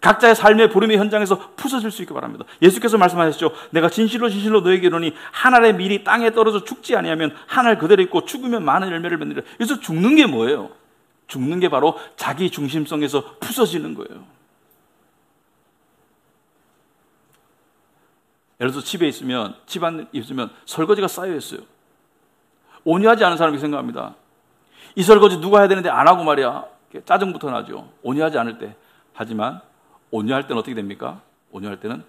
각자의 삶의 부름의 현장에서 부서질 수 있기 바랍니다. 예수께서 말씀하셨죠. 내가 진실로 진실로 너에게 이르노니 한 알의 밀이 땅에 떨어져 죽지 아니하면 한 알 그대로 있고 죽으면 많은 열매를 맺느니라. 그래서 죽는 게 뭐예요? 죽는 게 바로 자기 중심성에서 부서지는 거예요. 예를 들어서 집에 있으면, 집안에 있으면 설거지가 쌓여 있어요. 온유하지 않은 사람이 생각합니다. 이 설거지 누가 해야 되는데 안 하고 말이야. 짜증부터 나죠. 온유하지 않을 때. 하지만 온유할 때는 어떻게 됩니까? 온유할 때는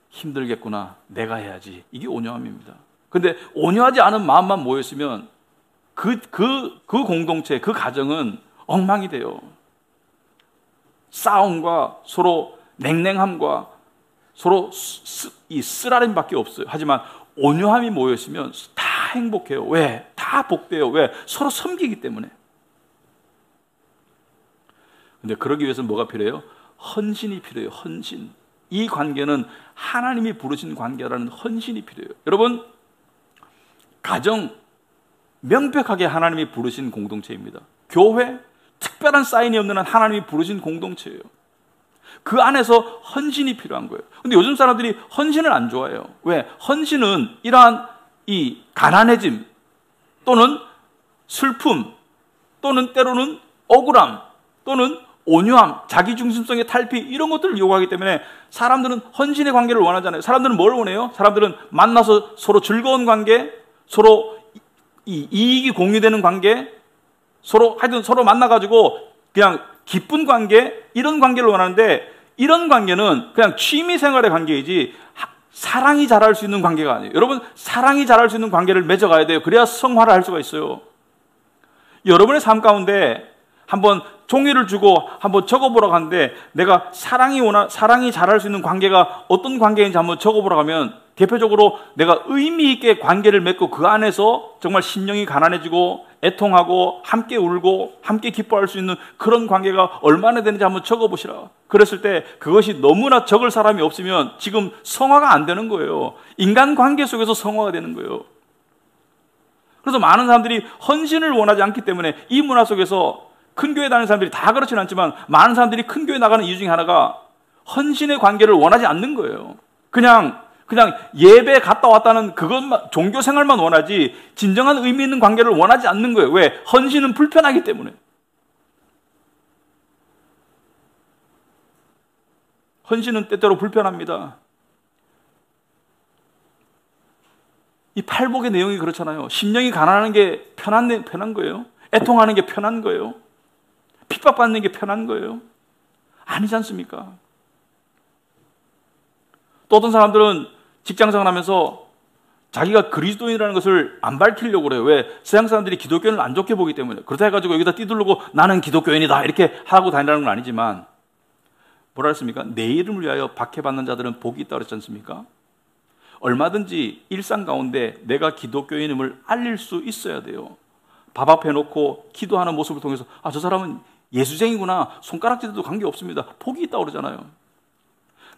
힘들겠구나, 내가 해야지. 이게 온유함입니다. 근데 온유하지 않은 마음만 모였으면 그 공동체, 그 가정은 엉망이 돼요. 싸움과 서로 냉랭함과 서로 이 쓰라림밖에 없어요. 하지만 온유함이 모였으면 다 행복해요. 왜? 다 복돼요. 왜? 서로 섬기기 때문에. 근데 그러기 위해서는 뭐가 필요해요? 헌신이 필요해요. 헌신. 이 관계는 하나님이 부르신 관계라는 헌신이 필요해요. 여러분, 가정 명백하게 하나님이 부르신 공동체입니다. 교회 특별한 사인이 없는 한 하나님이 부르신 공동체예요. 그 안에서 헌신이 필요한 거예요. 근데 요즘 사람들이 헌신을 안 좋아해요. 왜? 헌신은 이러한 이 가난해짐 또는 슬픔 또는 때로는 억울함 또는 온유함, 자기중심성의 탈피, 이런 것들을 요구하기 때문에 사람들은 헌신의 관계를 원하잖아요. 사람들은 뭘 원해요? 사람들은 만나서 서로 즐거운 관계, 서로 이익이 공유되는 관계, 서로 하여튼 서로 만나가지고 그냥 기쁜 관계, 이런 관계를 원하는데, 이런 관계는 그냥 취미생활의 관계이지 사랑이 자랄 수 있는 관계가 아니에요. 여러분, 사랑이 자랄 수 있는 관계를 맺어가야 돼요. 그래야 성화를 할 수가 있어요. 여러분의 삶 가운데 한번 종이를 주고 한번 적어보라고 하는데, 내가 사랑이 자랄 수 있는 관계가 어떤 관계인지 한번 적어보라고 하면, 대표적으로 내가 의미 있게 관계를 맺고 그 안에서 정말 심령이 가난해지고 애통하고 함께 울고 함께 기뻐할 수 있는 그런 관계가 얼마나 되는지 한번 적어보시라. 그랬을 때 그것이 너무나 적을 사람이 없으면 지금 성화가 안 되는 거예요. 인간관계 속에서 성화가 되는 거예요. 그래서 많은 사람들이 헌신을 원하지 않기 때문에 이 문화 속에서, 큰 교회 다니는 사람들이 다 그렇지는 않지만 많은 사람들이 큰 교회 나가는 이유 중에 하나가 헌신의 관계를 원하지 않는 거예요. 그냥 예배 갔다 왔다는 그것만, 종교 생활만 원하지 진정한 의미 있는 관계를 원하지 않는 거예요. 왜? 헌신은 불편하기 때문에. 헌신은 때때로 불편합니다. 이 팔복의 내용이 그렇잖아요. 심령이 가난한 게 편한 거예요. 애통하는 게 편한 거예요. 핍박받는 게 편한 거예요. 아니지 않습니까? 또 어떤 사람들은 직장생활 하면서 자기가 그리스도인이라는 것을 안 밝히려고 그래요. 왜? 서양 사람들이 기독교인을 안 좋게 보기 때문에. 그렇다 해가지고 여기다 띠두르고 나는 기독교인이다 이렇게 하고 다니라는 건 아니지만, 뭐라 했습니까? 내 이름을 위하여 박해받는 자들은 복이 있다고 그랬지 않습니까? 얼마든지 일상 가운데 내가 기독교인임을 알릴 수 있어야 돼요. 밥 앞에 놓고 기도하는 모습을 통해서, 저 사람은 예수쟁이구나, 손가락질도 관계없습니다. 복이 있다고 그러잖아요.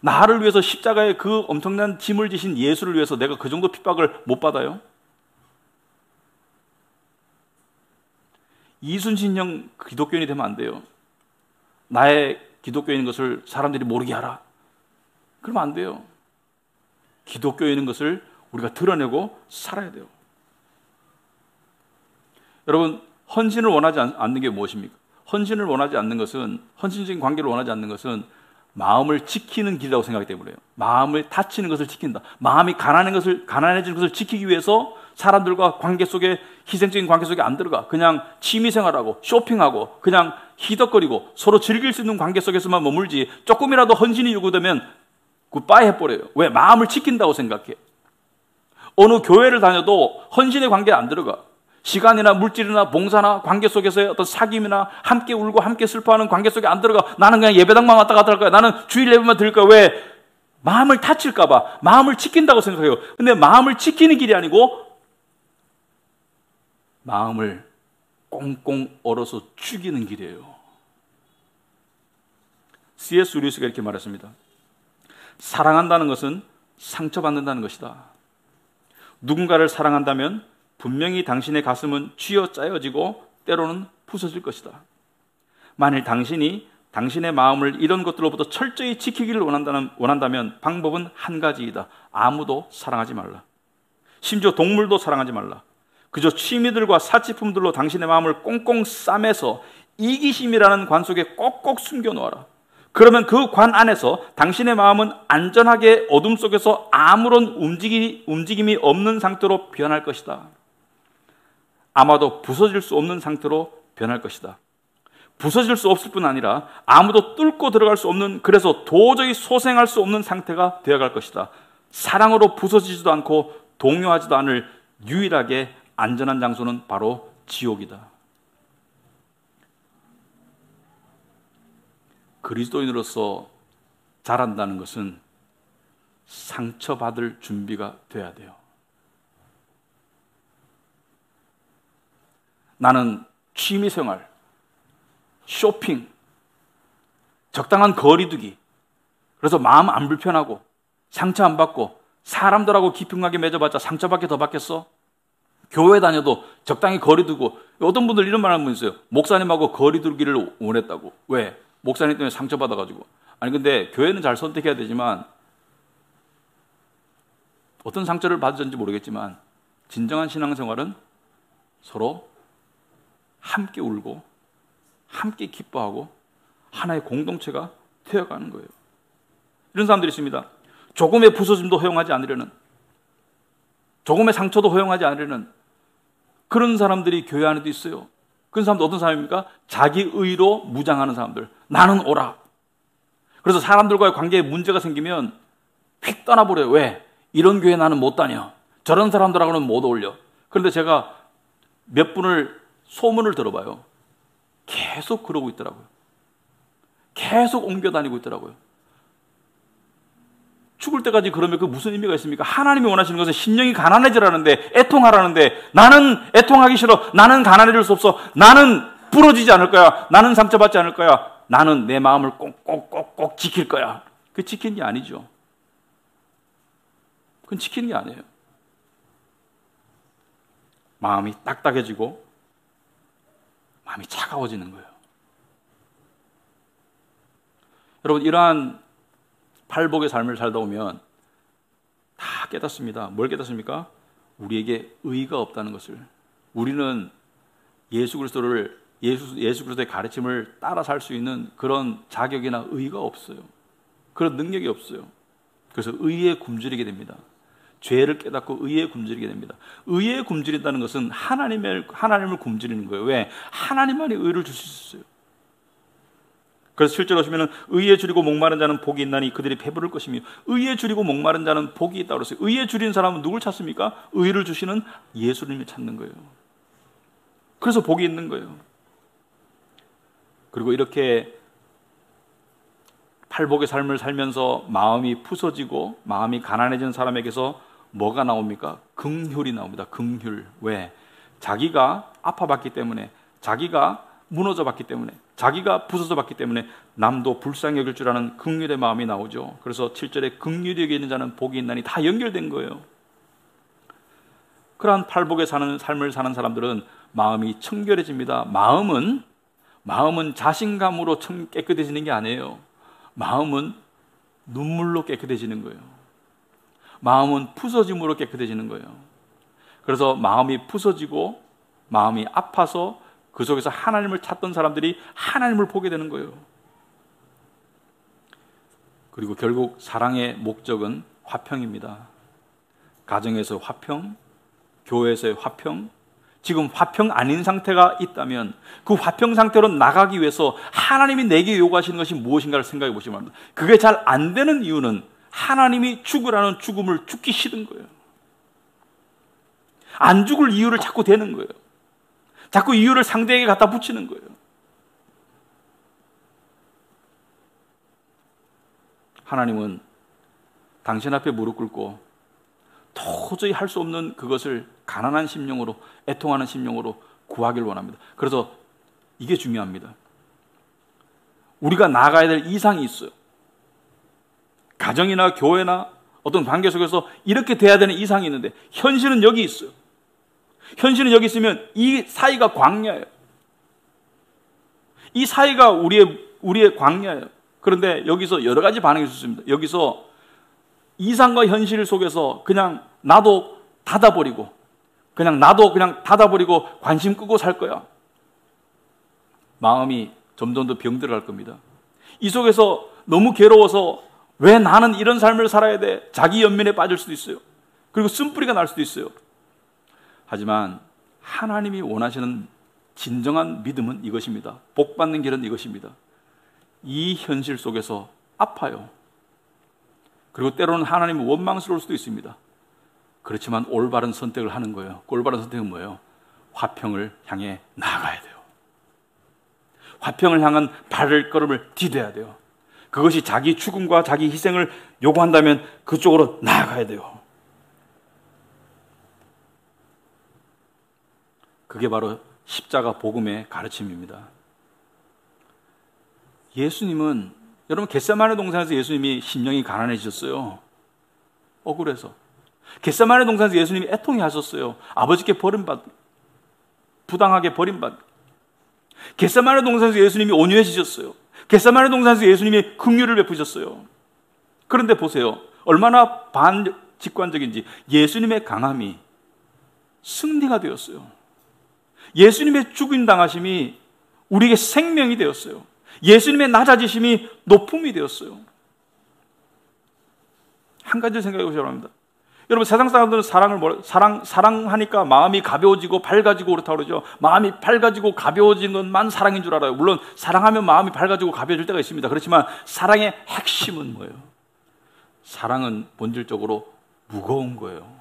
나를 위해서 십자가에 그 엄청난 짐을 지신 예수를 위해서 내가 그 정도 핍박을 못 받아요? 이순신형 기독교인이 되면 안 돼요. 나의 기독교인인 것을 사람들이 모르게 하라. 그러면 안 돼요. 기독교인인 것을 우리가 드러내고 살아야 돼요. 여러분, 헌신을 원하지 않는 게 무엇입니까? 헌신을 원하지 않는 것은, 헌신적인 관계를 원하지 않는 것은 마음을 지키는 길이라고 생각하기 때문에요. 마음을 다치는 것을 지킨다. 마음이 가난해지는 것을 지키기 위해서 사람들과 관계 속에, 희생적인 관계 속에 안 들어가. 그냥 취미생활하고 쇼핑하고 그냥 희덕거리고 서로 즐길 수 있는 관계 속에서만 머물지, 조금이라도 헌신이 요구되면 굿바이 해버려요. 왜? 마음을 지킨다고 생각해. 어느 교회를 다녀도 헌신의 관계에 안 들어가. 시간이나 물질이나 봉사나 관계 속에서의 어떤 사귐이나 함께 울고 함께 슬퍼하는 관계 속에 안 들어가. 나는 그냥 예배당만 왔다 갔다 할 거야. 나는 주일 예배만 드릴 거야. 왜? 마음을 다칠까 봐. 마음을 지킨다고 생각해요. 근데 마음을 지키는 길이 아니고 마음을 꽁꽁 얼어서 죽이는 길이에요. C.S. 루이스가 이렇게 말했습니다. 사랑한다는 것은 상처받는다는 것이다. 누군가를 사랑한다면 분명히 당신의 가슴은 쥐어짜여지고 때로는 부서질 것이다. 만일 당신이 당신의 마음을 이런 것들로부터 철저히 지키기를 원한다면 방법은 한 가지이다. 아무도 사랑하지 말라. 심지어 동물도 사랑하지 말라. 그저 취미들과 사치품들로 당신의 마음을 꽁꽁 싸매서 이기심이라는 관 속에 꼭꼭 숨겨놓아라. 그러면 그 관 안에서 당신의 마음은 안전하게 어둠 속에서 아무런 움직임이 없는 상태로 변할 것이다. 아마도 부서질 수 없는 상태로 변할 것이다. 부서질 수 없을 뿐 아니라 아무도 뚫고 들어갈 수 없는, 그래서 도저히 소생할 수 없는 상태가 되어갈 것이다. 사랑으로 부서지지도 않고 동요하지도 않을 유일하게 안전한 장소는 바로 지옥이다. 그리스도인으로서 자란다는 것은 상처받을 준비가 돼야 돼요. 나는 취미생활, 쇼핑, 적당한 거리두기, 그래서 마음 안 불편하고 상처 안 받고 사람들하고 깊은하게 맺어봤자 상처밖에 더 받겠어? 교회 다녀도 적당히 거리두고, 어떤 분들 이런 말 하는 분 있어요. 목사님하고 거리두기를 원했다고. 왜? 목사님 때문에 상처받아가지고. 아니 근데 교회는 잘 선택해야 되지만, 어떤 상처를 받았는지 모르겠지만 진정한 신앙생활은 서로 함께 울고 함께 기뻐하고 하나의 공동체가 되어가는 거예요. 이런 사람들이 있습니다. 조금의 부서짐도 허용하지 않으려는, 조금의 상처도 허용하지 않으려는 그런 사람들이 교회 안에도 있어요. 그런 사람도 어떤 사람입니까? 자기 의로 무장하는 사람들. 나는 옳아. 그래서 사람들과의 관계에 문제가 생기면 휙 떠나버려요. 왜? 이런 교회 나는 못 다녀. 저런 사람들하고는 못 어울려. 그런데 제가 몇 분을 소문을 들어봐요. 계속 그러고 있더라고요. 계속 옮겨 다니고 있더라고요. 죽을 때까지 그러면 그 무슨 의미가 있습니까? 하나님이 원하시는 것은 심령이 가난해지라는데, 애통하라는데, 나는 애통하기 싫어. 나는 가난해질 수 없어. 나는 부러지지 않을 거야. 나는 상처받지 않을 거야. 나는 내 마음을 꼭꼭꼭꼭 지킬 거야. 그 지키는 게 아니죠. 그건 지키는 게 아니에요. 마음이 딱딱해지고 마음이 차가워지는 거예요. 여러분, 이러한 팔복의 삶을 살다 보면 다 깨닫습니다. 뭘 깨닫습니까? 우리에게 의의가 없다는 것을. 우리는 예수 그리스도의 가르침을 따라 살 수 있는 그런 자격이나 의의가 없어요. 그런 능력이 없어요. 그래서 의의에 굶주리게 됩니다. 죄를 깨닫고 의의에 굶주리게 됩니다. 의의에 굶주린다는 것은 하나님을 굶주리는 거예요. 왜? 하나님만이 의를 줄 수 있어요. 그래서 실제로 보시면 의에 줄이고 목마른 자는 복이 있나니 그들이 배부를 것이며, 의에 줄이고 목마른 자는 복이 있다고 그랬어요. 의에 줄인 사람은 누굴 찾습니까? 의를 주시는 예수님을 찾는 거예요. 그래서 복이 있는 거예요. 그리고 이렇게 팔복의 삶을 살면서 마음이 부서지고 마음이 가난해진 사람에게서 뭐가 나옵니까? 긍휼이 나옵니다. 긍휼. 왜? 자기가 아파봤기 때문에, 자기가 무너져봤기 때문에, 자기가 부서져 봤기 때문에 남도 불쌍히 여길 줄 아는 긍휼의 마음이 나오죠. 그래서 7절에 긍휼히 여기는 자는 복이 있나니 다 연결된 거예요. 그러한 팔복에 사는 삶을 사는 사람들은 마음이 청결해집니다. 마음은 자신감으로 깨끗해지는 게 아니에요. 마음은 눈물로 깨끗해지는 거예요. 마음은 부서짐으로 깨끗해지는 거예요. 그래서 마음이 부서지고 마음이 아파서 그 속에서 하나님을 찾던 사람들이 하나님을 보게 되는 거예요. 그리고 결국 사랑의 목적은 화평입니다. 가정에서 화평, 교회에서의 화평, 지금 화평 아닌 상태가 있다면 그 화평 상태로 나가기 위해서 하나님이 내게 요구하시는 것이 무엇인가를 생각해 보시기 바랍니다. 그게 잘 안 되는 이유는 하나님이 죽으라는 죽음을 죽기 싫은 거예요. 안 죽을 이유를 자꾸 대는 거예요. 자꾸 이유를 상대에게 갖다 붙이는 거예요. 하나님은 당신 앞에 무릎 꿇고 도저히 할 수 없는 그것을 가난한 심령으로, 애통하는 심령으로 구하길 원합니다. 그래서 이게 중요합니다. 우리가 나아가야 될 이상이 있어요. 가정이나 교회나 어떤 관계 속에서 이렇게 돼야 되는 이상이 있는데 현실은 여기 있어요. 현실은 여기 있으면 이 사이가 광야예요. 이 사이가 우리의 광야예요. 그런데 여기서 여러 가지 반응이 있습니다. 여기서 이상과 현실 속에서 그냥 나도 닫아버리고 관심 끄고 살 거야. 마음이 점점 더 병들어갈 겁니다. 이 속에서 너무 괴로워서 왜 나는 이런 삶을 살아야 돼? 자기 연민에 빠질 수도 있어요. 그리고 쓴뿌리가 날 수도 있어요. 하지만 하나님이 원하시는 진정한 믿음은 이것입니다. 복받는 길은 이것입니다. 이 현실 속에서 아파요. 그리고 때로는 하나님은 원망스러울 수도 있습니다. 그렇지만 올바른 선택을 하는 거예요. 올바른 선택은 뭐예요? 화평을 향해 나아가야 돼요. 화평을 향한 발걸음을 디뎌야 돼요. 그것이 자기 죽음과 자기 희생을 요구한다면 그쪽으로 나아가야 돼요. 그게 바로 십자가 복음의 가르침입니다. 예수님은, 여러분, 겟세마네 동산에서 예수님이 심령이 가난해지셨어요. 억울해서. 겟세마네 동산에서 예수님이 애통해 하셨어요. 아버지께 부당하게 버림받. 겟세마네 동산에서 예수님이 온유해지셨어요. 겟세마네 동산에서 예수님이 긍휼을 베푸셨어요. 그런데 보세요. 얼마나 반직관적인지 예수님의 강함이 승리가 되었어요. 예수님의 죽임 당하심이 우리에게 생명이 되었어요. 예수님의 낮아지심이 높음이 되었어요. 한 가지 생각해 보시기 바랍니다. 여러분, 세상 사람들은 사랑하니까 마음이 가벼워지고 밝아지고 그렇다고 그러죠. 마음이 밝아지고 가벼워진 것만 사랑인 줄 알아요. 물론 사랑하면 마음이 밝아지고 가벼워질 때가 있습니다. 그렇지만 사랑의 핵심은 뭐예요? 사랑은 본질적으로 무거운 거예요.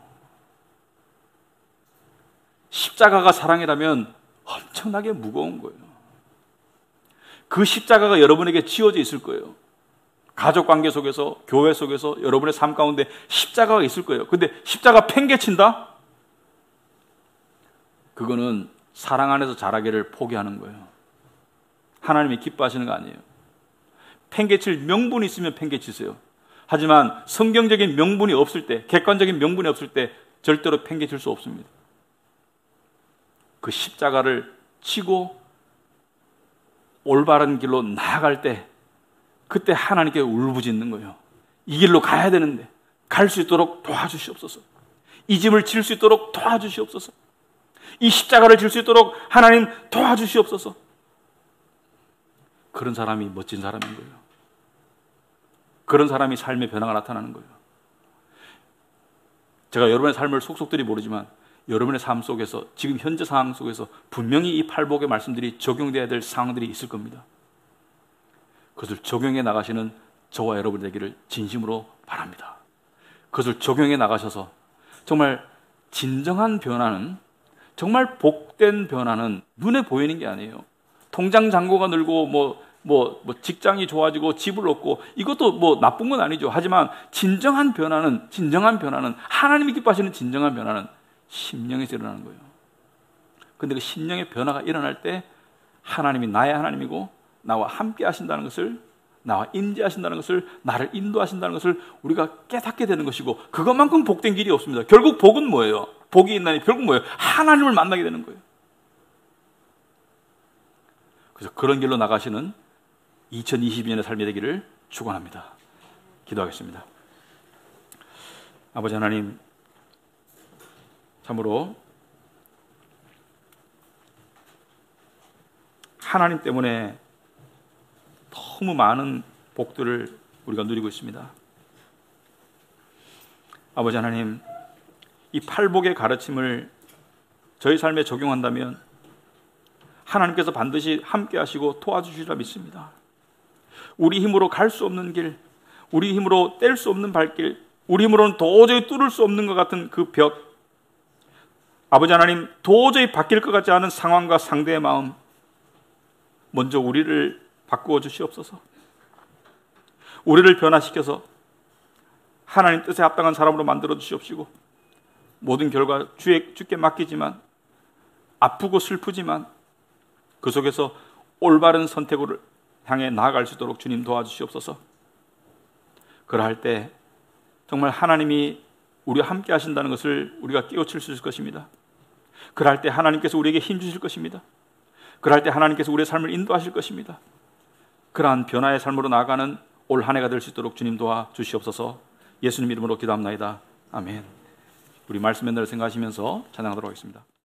십자가가 사랑이라면 엄청나게 무거운 거예요. 그 십자가가 여러분에게 지어져 있을 거예요. 가족관계 속에서, 교회 속에서, 여러분의 삶 가운데 십자가가 있을 거예요. 근데 십자가 팽개친다? 그거는 사랑 안에서 자라기를 포기하는 거예요. 하나님이 기뻐하시는 거 아니에요. 팽개칠 명분이 있으면 팽개치세요. 하지만 성경적인 명분이 없을 때, 객관적인 명분이 없을 때 절대로 팽개칠 수 없습니다. 그 십자가를 치고 올바른 길로 나아갈 때, 그때 하나님께 울부짖는 거예요. 이 길로 가야 되는데 갈 수 있도록 도와주시옵소서. 이 짐을 질 수 있도록 도와주시옵소서. 이 십자가를 질 수 있도록 하나님 도와주시옵소서. 그런 사람이 멋진 사람인 거예요. 그런 사람이 삶의 변화가 나타나는 거예요. 제가 여러분의 삶을 속속들이 모르지만 여러분의 삶 속에서, 지금 현재 상황 속에서 분명히 이 팔복의 말씀들이 적용되어야 될 상황들이 있을 겁니다. 그것을 적용해 나가시는 저와 여러분 되기를 진심으로 바랍니다. 그것을 적용해 나가셔서 정말 진정한 변화는, 정말 복된 변화는 눈에 보이는 게 아니에요. 통장 잔고가 늘고 직장이 좋아지고 집을 얻고, 이것도 나쁜 건 아니죠. 하지만 진정한 변화는 하나님이 기뻐하시는 진정한 변화는 심령에서 일어나는 거예요. 그런데 그 심령의 변화가 일어날 때 하나님이 나의 하나님이고 나와 함께 하신다는 것을, 나와 임재하신다는 것을, 나를 인도하신다는 것을 우리가 깨닫게 되는 것이고, 그것만큼 복된 길이 없습니다. 결국 복은 뭐예요? 복이 있나니 결국 뭐예요? 하나님을 만나게 되는 거예요. 그래서 그런 길로 나가시는 2022년의 삶이 되기를 축원합니다. 기도하겠습니다. 아버지 하나님, 참으로 하나님 때문에 너무 많은 복들을 우리가 누리고 있습니다. 아버지 하나님, 이 팔복의 가르침을 저희 삶에 적용한다면 하나님께서 반드시 함께 하시고 도와주시리라 믿습니다. 우리 힘으로 갈 수 없는 길, 우리 힘으로 뗄 수 없는 발길, 우리 힘으로는 도저히 뚫을 수 없는 것 같은 그 벽, 아버지 하나님, 도저히 바뀔 것 같지 않은 상황과 상대의 마음, 먼저 우리를 바꾸어 주시옵소서. 우리를 변화시켜서 하나님 뜻에 합당한 사람으로 만들어 주시옵시고, 모든 결과 주께 맡기지만, 아프고 슬프지만 그 속에서 올바른 선택을 향해 나아갈 수 있도록 주님 도와주시옵소서. 그러할 때 정말 하나님이 우리와 함께 하신다는 것을 우리가 깨우칠 수 있을 것입니다. 그럴 때 하나님께서 우리에게 힘 주실 것입니다. 그럴 때 하나님께서 우리의 삶을 인도하실 것입니다. 그러한 변화의 삶으로 나아가는 올 한 해가 될 수 있도록 주님 도와주시옵소서. 예수님 이름으로 기도합나이다. 아멘. 우리 말씀 맨날 생각하시면서 찬양하도록 하겠습니다.